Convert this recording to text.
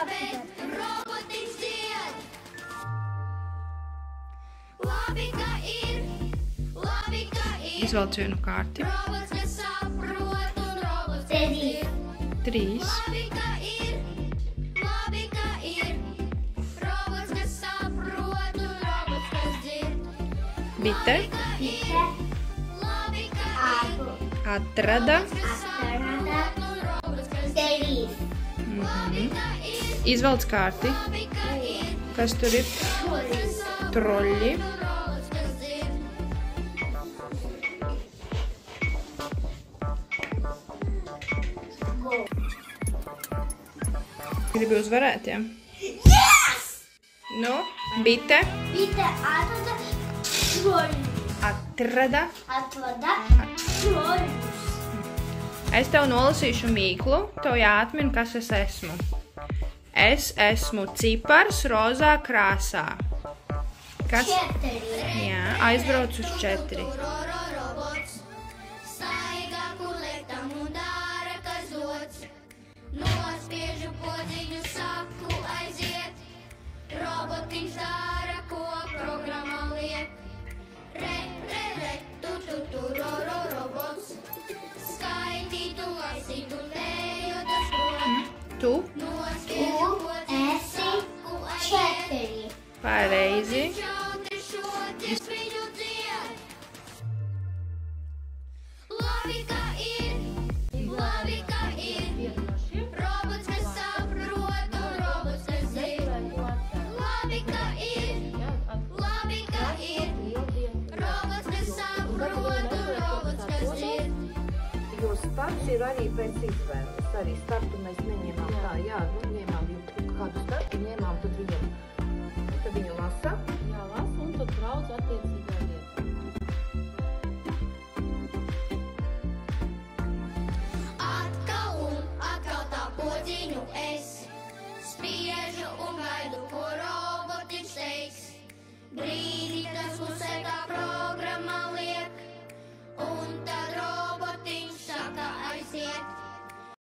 Robotiņš dzied. Labi, ka ir. Izvelc vienu kārti. Robots, kas saprot un robots, kas dzird. 3. Labi, ka ir. Robots, kas saprot un robots, kas dzird. Bite. Labi, ka ir. Atrada. Izvelc kārti. Kas tur ir? Troļļi. Gribi uzvarēt, ja? Yes! Nu, bite. Bite atrada troļļus. Atrada. Troļļus. Es tev nolasīšu mīklu, tev jāatmin, kas es esmu. Es esmu cipars rozā krāsā. Kas? 4. Jā, aizbrauc uz 4. Robots. Staigā, kur lietam un dara, kas dots. Nospiežu podziņu, saku aiziet. Robotiņš dara, ko programmā liek. Re, tu, robots. Skaitītu, lasītu, lejot uz prom. Tu? Nospiežu podziņu, saku aiziet. Pareizi. Labi, ka ir. Robots, kas saprot un robots, kas dzird. Labi, ka ir. Robots, kas saprot un robots, kas dzird. Jo starts ir arī pēc izvēles. Arī startu mēs neņēmām tā, jā, ņēmām kādu startu, ņēmām, tad viņu lasa. Jā, lasa un tad brauc attiecīgā vietā. Atkal tā podziņu es spiežu un gaidu, ko robotiņš teiks.